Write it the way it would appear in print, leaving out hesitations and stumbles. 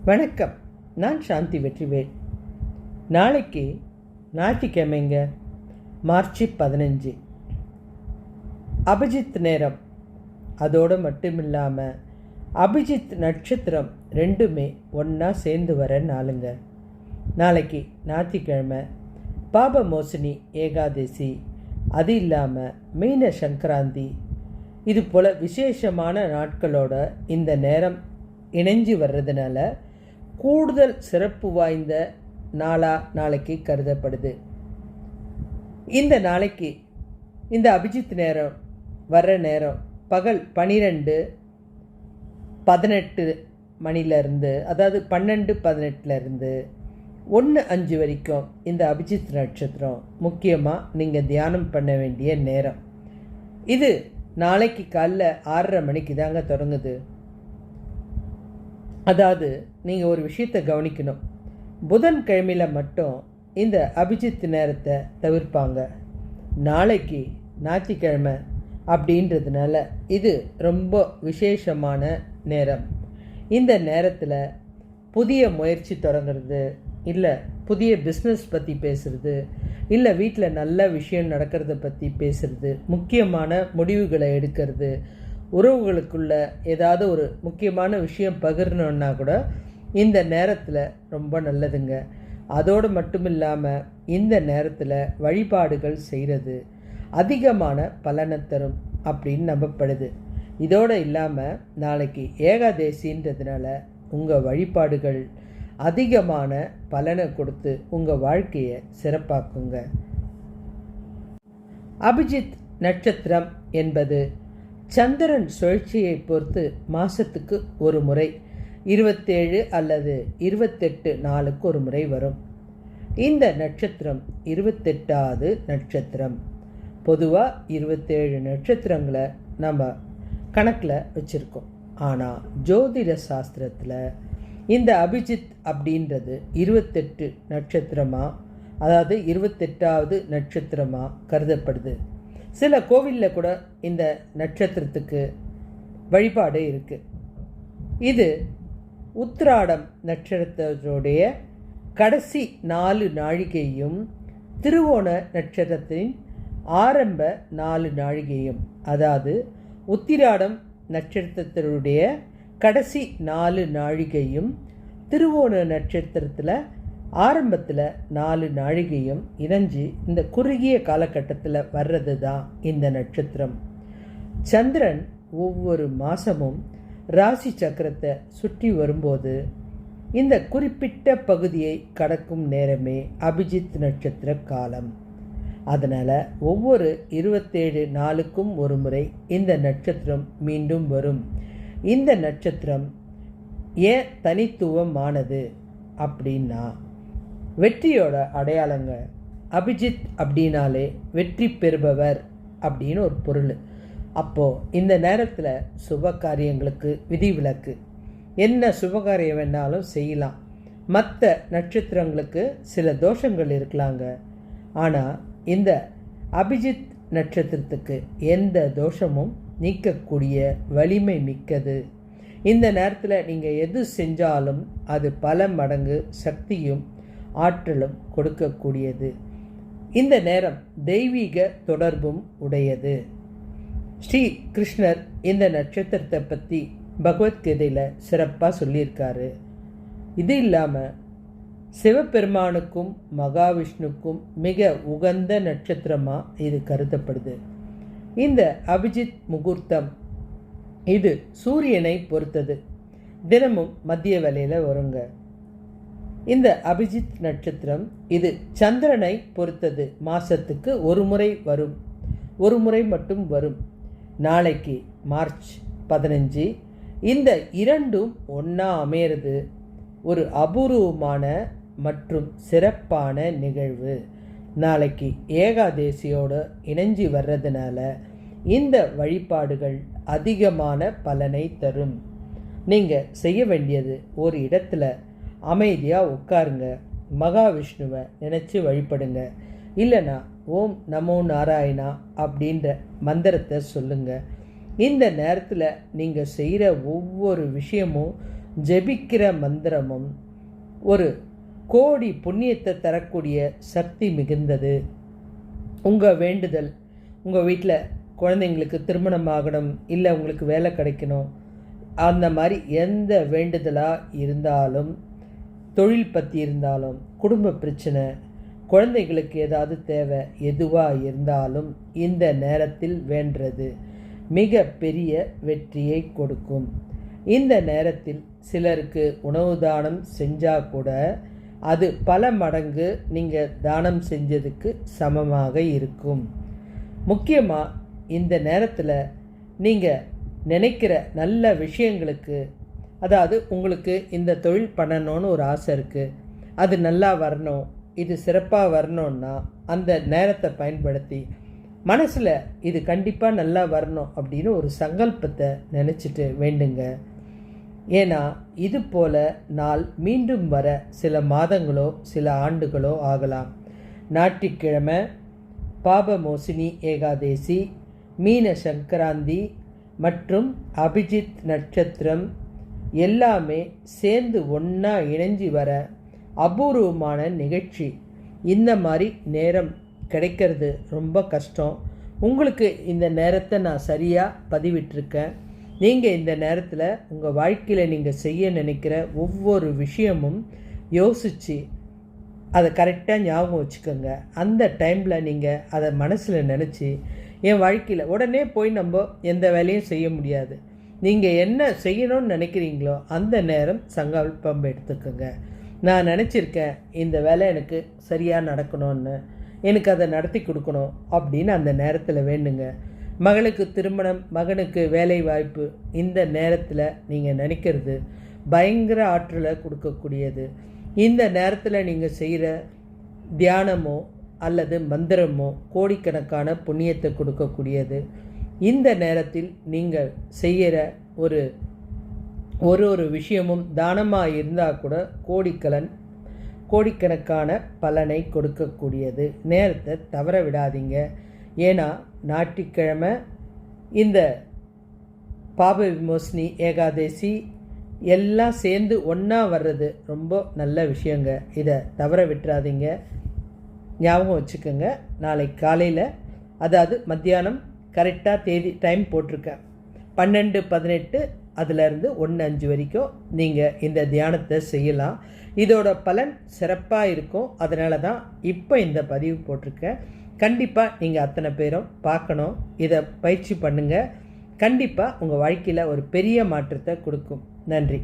வணக்கம். நான் சாந்தி வெற்றிவேல். நாளைக்கு ஞாயிற்றுக்கிழமைங்க, மார்ச் 15. அபிஜித் நேரம். அதோடு மட்டும் இல்லாமல் அபிஜித் நட்சத்திரம் ரெண்டுமே ஒன்றா சேர்ந்து வர நாளுங்க. நாளைக்கு ஞாயிற்றுக்கிழமை பாப மோசினி ஏகாதசி, அது இல்லாமல் மீன சங்கராந்தி, இது போல் விசேஷமான நாட்களோட இந்த நேரம் இணைஞ்சு வர்றதுனால கூடுதல் சிறப்பு வாய்ந்த நாளைக்கு கருதப்படுது. இந்த நாளைக்கு இந்த அபிஜித் நேரம் வர்ற நேரம் பகல் 12:18 மணிலேருந்து, அதாவது 12:18 1:05 வரைக்கும் இந்த அபிஜித் நட்சத்திரம் முக்கியமாக நீங்கள் தியானம் பண்ண வேண்டிய நேரம். இது நாளைக்கு காலைல 6:30 மணிக்கு தாங்க தொடங்குது. அதாவது நீங்கள் ஒரு விஷயத்தை கவனிக்கணும். புதன்கிழமையில் மட்டும் இந்த அபிஜித் நேரத்தை தவிர்ப்பாங்க. நாளைக்கு ஞாயிற்றுக்கிழமை அப்படின்றதுனால இது ரொம்ப விசேஷமான நேரம். இந்த நேரத்தில் புதிய முயற்சி தொடங்குறது, இல்லை புதிய பிஸ்னஸ் பற்றி பேசுகிறது, இல்லை வீட்டில் நல்ல விஷயம் நடக்கிறத பற்றி பேசுகிறது, முக்கியமான முடிவுகளை எடுக்கிறது, உறவுகளுக்குள்ள ஏதாவது ஒரு முக்கியமான விஷயம் பகிரணுன்னா கூட இந்த நேரத்தில் ரொம்ப நல்லதுங்க. அதோடு மட்டும் இல்லாமல் இந்த நேரத்தில் வழிபாடுகள் செய்கிறது அதிகமான பலனை தரும் அப்படின்னு நம்பப்படுது. இதோடு இல்லாமல் நாளைக்கு ஏகாதசின்றதுனால உங்கள் வழிபாடுகள் அதிகமான பலனை கொடுத்து உங்கள் வாழ்க்கையை சிறப்பாக்குங்க. அபிஜித் நட்சத்திரம் என்பது சந்திரன் சுழற்சியை பொறுத்து மாதத்துக்கு ஒரு முறை 27 அல்லது 28 நாளுக்கு ஒரு முறை வரும். இந்த நட்சத்திரம் 28வது நட்சத்திரம். பொதுவாக 27 நட்சத்திரங்களை நம்ம கணக்கில் வச்சுருக்கோம். ஆனால் ஜோதிட சாஸ்திரத்தில் இந்த அபிஜித் அப்படின்றது 28 நட்சத்திரமாக, அதாவது 28வது நட்சத்திரமாக கருதப்படுது. சில கோவிலில் கூட இந்த நட்சத்திரத்துக்கு வழிபாடு இருக்குது. இது உத்திராடம் நட்சத்திரத்துடைய கடைசி 4 நாழிகையும் திருவோண நட்சத்திரத்தின் ஆரம்ப 4 நாழிகையும், அதாவது உத்திராடம் நட்சத்திரத்தினுடைய கடைசி 4 நாழிகையும் திருவோண நட்சத்திரத்தில் ஆரம்பத்தில் 4 நாழிகையும் இணைஞ்சு இந்த குறுகிய காலகட்டத்தில் வர்றது தான் இந்த நட்சத்திரம். சந்திரன் ஒவ்வொரு மாதமும் ராசி சக்கரத்தை சுற்றி வரும்போது இந்த குறிப்பிட்ட பகுதியை கடக்கும் நேரமே அபிஜித் நட்சத்திர காலம். அதனால் ஒவ்வொரு 27 நாளுக்கும் ஒரு முறை இந்த நட்சத்திரம் மீண்டும் வரும். இந்த நட்சத்திரம் ஏன் தனித்துவமானது அப்படின்னா, வெற்றியோட அடையாளங்க. அபிஜித் அப்படின்னாலே வெற்றி பெறுபவர் அப்படின்னு ஒரு பொருள். அப்போது இந்த நேரத்தில் சுப காரியங்களுக்கு விதிவிலக்கு. என்ன சுபகாரியம் வேணாலும் செய்யலாம். மற்ற நட்சத்திரங்களுக்கு சில தோஷங்கள் இருக்கலாங்க. ஆனால் இந்த அபிஜித் நட்சத்திரத்துக்கு எந்த தோஷமும் நீக்கக்கூடிய வலிமை மிக்கது. இந்த நேரத்தில் நீங்கள் எது செஞ்சாலும் அது பல மடங்கு சக்தியும் ஆற்றலும் கொடுக்கக்கூடியது. இந்த நேரம் தெய்வீக தொடர்பும் உடையது. ஸ்ரீ கிருஷ்ணர் இந்த நட்சத்திரத்தை பற்றி பகவத்கீதையில் சிறப்பாக சொல்லியிருக்காரு. இது இல்லாமல் சிவபெருமானுக்கும் மகாவிஷ்ணுக்கும் மிக உகந்த நட்சத்திரமாக இது கருதப்படுது. இந்த அபிஜித் முகூர்த்தம் இது சூரியனை பொறுத்தது. தினமும் மதிய வேளையில் வருங்க. இந்த அபிஜித் நட்சத்திரம் இது சந்திரனை பொறுத்தது. மாதத்துக்கு ஒரு முறை வரும், ஒரு முறை மட்டும் வரும். நாளைக்கு மார்ச் 15 இந்த இரண்டும் ஒன்றா அமையிறது ஒரு அபூர்வமான மற்றும் சிறப்பான நிகழ்வு. நாளைக்கு ஏகாதசியோடு இணைஞ்சி வர்றதுனால இந்த வழிபாடுகள் அதிகமான பலனை தரும். நீங்கள் செய்ய வேண்டியது, ஒரு இடத்துல அமைதியாக உட்காருங்க, மகாவிஷ்ணுவை நினச்சி வழிபடுங்க. இல்லைனா ஓம் நமோ நாராயணா அப்படின்ற மந்திரத்தை சொல்லுங்கள். இந்த நேரத்தில் நீங்கள் செய்கிற ஒவ்வொரு விஷயமும் ஜெபிக்கிற மந்திரமும் ஒரு கோடி புண்ணியத்தை தரக்கூடிய சக்தி மிகுந்தது. உங்கள் வேண்டுதல், உங்கள் வீட்டில் குழந்தைங்களுக்கு திருமணம் ஆகணும், இல்லை உங்களுக்கு வேலை கிடைக்கணும், அந்த மாதிரி எந்த வேண்டுதலாக இருந்தாலும், தொழில் பற்றி இருந்தாலும், குடும்ப பிரச்சனை, குழந்தைகளுக்கு ஏதாவது தேவை, எதுவாக இருந்தாலும் இந்த நேரத்தில் வேண்டுறது மிக பெரிய வெற்றியை கொடுக்கும். இந்த நேரத்தில் சிலருக்கு உணவு தானம் செஞ்சால் கூட அது பல மடங்கு நீங்கள் தானம் செஞ்சதுக்கு சமமாக இருக்கும். முக்கியமாக இந்த நேரத்தில் நீங்கள் நினைக்கிற நல்ல விஷயங்களுக்கு, அதாவது உங்களுக்கு இந்த தொழில் பண்ணணும்னு ஒரு ஆசை இருக்குது, அது நல்லா வரணும், இது சிறப்பாக வரணுன்னா அந்த நேரத்தை பயன்படுத்தி மனசில் இது கண்டிப்பாக நல்லா வரணும் அப்படின்னு ஒரு சங்கல்பத்தை நினச்சிட்டு வேண்டுங்க. ஏன்னா இது போல் நாள் மீண்டும் வர சில மாதங்களோ சில ஆண்டுகளோ ஆகலாம். ஞாயிற்றுக்கிழமை பாபமோசினி ஏகாதேசி, மீன சங்கராந்தி மற்றும் அபிஜித் நட்சத்திரம் எல்லாமே சேர்ந்து ஒன்றா இணைஞ்சி வர அபூர்வமான நிகழ்ச்சி. இந்த மாதிரி நேரம் கிடைக்கிறது ரொம்ப கஷ்டம். உங்களுக்கு இந்த நேரத்தை நான் சரியாக பதிவிட்டிருக்கேன். நீங்கள் இந்த நேரத்தில் உங்கள் வாழ்க்கையில் நீங்கள் செய்ய நினைக்கிற ஒவ்வொரு விஷயமும் யோசித்து அதை கரெக்டாக ஞாபகம் வச்சுக்கோங்க. அந்த டைமில் நீங்கள் அதை மனசில் நினச்சி, என் வாழ்க்கையில் உடனே போய் நம்ம எந்த வேலையும் செய்ய முடியாது, நீங்கள் என்ன செய்யணும்னு நினைக்கிறீங்களோ அந்த நேரம் சங்கல்பம் எடுத்துக்கோங்க. நான் நினச்சிருக்கேன் இந்த வேலை எனக்கு சரியாக நடக்கணும்னு, எனக்கு அதை நடத்தி கொடுக்கணும் அப்படின்னு அந்த நேரத்தில் வேண்டுங்க. மகளுக்கு திருமணம், மகனுக்கு வேலை வாய்ப்பு, இந்த நேரத்தில் நீங்கள் நினைக்கிறது பயங்கர ஆற்றலை கொடுக்கக்கூடியது. இந்த நேரத்தில் நீங்கள் செய்கிற தியானமோ அல்லது மந்திரமோ கோடிக்கணக்கான புண்ணியத்தை கொடுக்கக்கூடியது. இந்த நேரத்தில் நீங்கள் செய்கிற ஒரு விஷயமும் தானமாக இருந்தால் கூட கோடிக்கணக்கான பலனை கொடுக்கக்கூடியது. நேரத்தை தவற விடாதீங்க. ஏன்னா ஞாயிற்றுக்கிழமை இந்த பாப விமோசனி ஏகாதேசி எல்லாம் சேர்ந்து ஒன்றா வர்றது ரொம்ப நல்ல விஷயங்க. இதை தவற விட்டுறாதீங்க, ஞாபகம் வச்சுக்கோங்க. நாளைக்கு காலையில், அதாவது மத்தியானம் கரெக்டாக டைம் போட்டிருக்கேன், 12:18 அதுலேருந்து 1:05 வரைக்கும் நீங்கள் இந்த தியானத்தை செய்யலாம். இதோட பலன் சிறப்பாக இருக்கும். அதனால தான் இப்போ இந்த பதிவு போட்டிருக்கேன். கண்டிப்பாக நீங்கள் அத்தனை பேரும் பார்க்கணும். இதை பயிற்சி பண்ணுங்கள். கண்டிப்பாக உங்கள் வாழ்க்கையில் ஒரு பெரிய மாற்றத்தை கொடுக்கும். நன்றி.